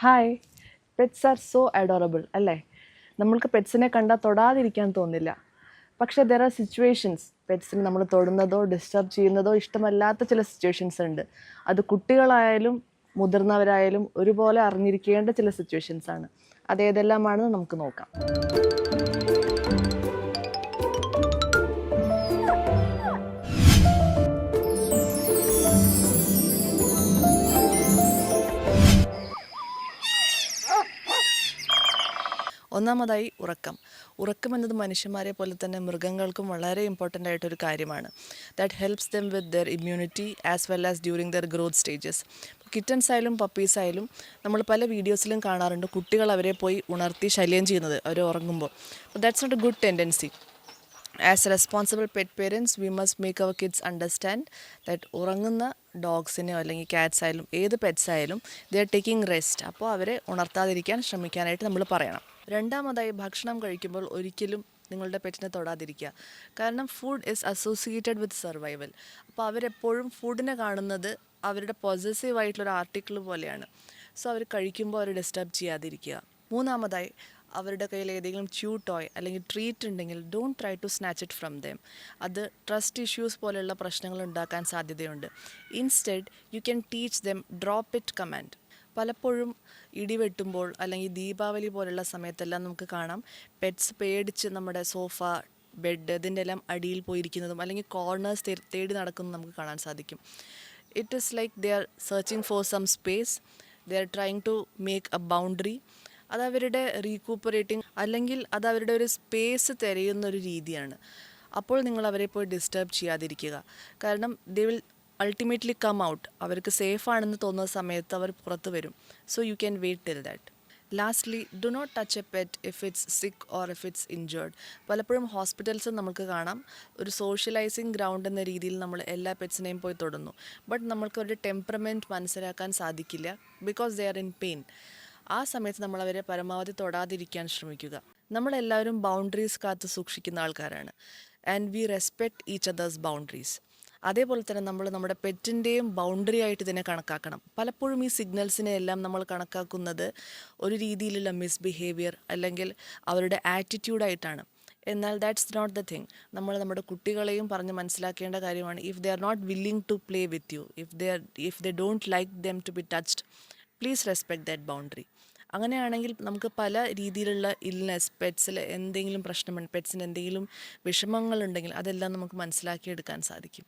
Hi, pets are so adorable അല്ലേ? നമ്മൾക്ക് പെറ്റ്സിനെ കണ്ടാൽ തൊടാതിരിക്കാൻ തോന്നില്ല. പക്ഷേ ദർ ആർ സിറ്റുവേഷൻസ് പെറ്റ്സിനെ നമ്മൾ തൊടുന്നതോ ഡിസ്റ്റർബ് ചെയ്യുന്നതോ ഇഷ്ടമല്ലാത്ത ചില സിറ്റുവേഷൻസ് ഉണ്ട്. അത് കുട്ടികളായാലും മുതിർന്നവരായാലും ഒരുപോലെ അറിഞ്ഞിരിക്കേണ്ട ചില സിറ്റുവേഷൻസ് ആണ്. അതേതെല്ലാമാണെന്ന് നമുക്ക് നോക്കാം. ഒന്നാമതായി ഉറക്കം എന്നത് മനുഷ്യന്മാരെ പോലെ തന്നെ മൃഗങ്ങൾക്കും വളരെ ഇമ്പോർട്ടൻ്റ് ആയിട്ടൊരു കാര്യമാണ്. That helps them with their immunity as well as during there growth stages. Kittens ആയാലും പപ്പീസ് ആയാലും നമ്മൾ പല വീഡിയോസിലും കാണാറുണ്ട് കുട്ടികൾ അവരെ പോയി ഉണർത്തി ശല്യം ചെയ്യുന്നത് അവർ ഉറങ്ങുമ്പോൾ. That's not a good tendency. As responsible pet parents we must make our kids understand that ഉറങ്ങുന്ന ഡോഗ്സിനെയോ അല്ലെങ്കിൽ ക്യാറ്റ്സ് ആയാലും ഏത് പെറ്റ്സ് ആയാലും ദേ ആർ ടേക്കിംഗ് റെസ്റ്റ്. അപ്പോൾ അവരെ ഉണർത്താതിരിക്കാൻ ശ്രമിക്കാനായിട്ട് നമ്മൾ പറയണം. രണ്ടാമതായി ഭക്ഷണം കഴിക്കുമ്പോൾ ഒരിക്കലും നിങ്ങളുടെ പെറ്റിനെ തൊടാതിരിക്കുക. കാരണം food is associated with survival. അപ്പോൾ അവരെപ്പോഴും ഫുഡിനെ കാണുന്നത് അവരുടെ പോസസീവ് ആയിട്ടുള്ളൊരു ആർട്ടിക്കിൾ പോലെയാണ്. സോ അവർ കഴിക്കുമ്പോൾ അവർ ഡിസ്റ്റർബ് ചെയ്യാതിരിക്കുക. മൂന്നാമതായി അവരുടെ കയ്യിൽ ഏതെങ്കിലും ച്യൂ ടോയ് അല്ലെങ്കിൽ ട്രീറ്റ് ഉണ്ടെങ്കിൽ don't try to snatch it from them. അത് ട്രസ്റ്റ് ഇഷ്യൂസ് പോലെയുള്ള പ്രശ്നങ്ങൾ ഉണ്ടാക്കാൻ സാധ്യതയുണ്ട്. Instead you can teach them drop it command. പലപ്പോഴും ഇടിവെട്ടുമ്പോൾ അല്ലെങ്കിൽ ദീപാവലി പോലുള്ള സമയത്തെല്ലാം നമുക്ക് കാണാം പെറ്റ്സ് പേടിച്ച് നമ്മുടെ സോഫ, ബെഡ് ഇതിൻ്റെ എല്ലാം അടിയിൽ പോയിരിക്കുന്നതും അല്ലെങ്കിൽ കോർണേഴ്സ് തേടി നടക്കുന്നതും നമുക്ക് കാണാൻ സാധിക്കും. It is like they are searching for some space, they are trying to make a boundary. അതവരുടെ റീകൂപ്പറേറ്റിംഗ് അല്ലെങ്കിൽ അതവരുടെ ഒരു സ്പേസ് തിരയുന്നൊരു രീതിയാണ്. അപ്പോൾ നിങ്ങൾ അവരെ പോയി ഡിസ്റ്റർബ് ചെയ്യാതിരിക്കുക. കാരണം they will ultimately come out. അവർക്ക് സേഫ് ആണെന്ന് തോന്നുന്ന സമയത്ത് അവർ പുറത്ത് വരും. So you can wait till that. Lastly, do not touch a pet if it's sick or if it's injured. പലപ്പോഴും ഹോസ്പിറ്റൽസ് നമുക്ക് കാണാം ഒരു സോഷ്യലൈസിങ് ഗ്രൗണ്ട് എന്ന രീതിയിൽ നമ്മൾ എല്ലാ പെറ്റ്സിനെയും പോയി തൊടുന്നു. ബട്ട് നമ്മൾക്ക് അവരുടെ ടെമ്പറമെൻറ്റ് മനസ്സിലാക്കാൻ സാധിക്കില്ല because they are in pain. ആ സമയത്ത് നമ്മൾ അവരെ പരമാവധി തൊടാതിരിക്കാൻ ശ്രമിക്കുക. നമ്മളെല്ലാവരും ബൗണ്ടറീസ് കാത്ത് സൂക്ഷിക്കുന്ന ആൾക്കാരാണ്. And we respect each others boundaries. അതേപോലെ തന്നെ നമ്മൾ നമ്മുടെ പെറ്റിൻ്റെയും ബൗണ്ടറി ആയിട്ട് ഇതിനെ കണക്കാക്കണം. പലപ്പോഴും ഈ സിഗ്നൽസിനെ എല്ലാം നമ്മൾ കണക്കാക്കുന്നത് ഒരു രീതിയിലുള്ള മിസ്ബിഹേവിയർ അല്ലെങ്കിൽ അവരുടെ ആറ്റിറ്റ്യൂഡായിട്ടാണ്. എന്നാൽ ദാറ്റ്സ് നോട്ട് ദ തിങ്. നമ്മൾ നമ്മുടെ കുട്ടികളെയും പറഞ്ഞ് മനസ്സിലാക്കേണ്ട കാര്യമാണ്. If they are not willing to play with you, if they don't like them to be touched, please respect that boundary. അങ്ങനെയാണെങ്കിൽ നമുക്ക് പല രീതിയിലുള്ള ഇൽനെസ്, പെറ്റ്സിൽ എന്തെങ്കിലും പ്രശ്നമുണ്ട്, പെറ്റ്സിന് എന്തെങ്കിലും വിഷമങ്ങളുണ്ടെങ്കിൽ അതെല്ലാം നമുക്ക് മനസ്സിലാക്കിയെടുക്കാൻ സാധിക്കും.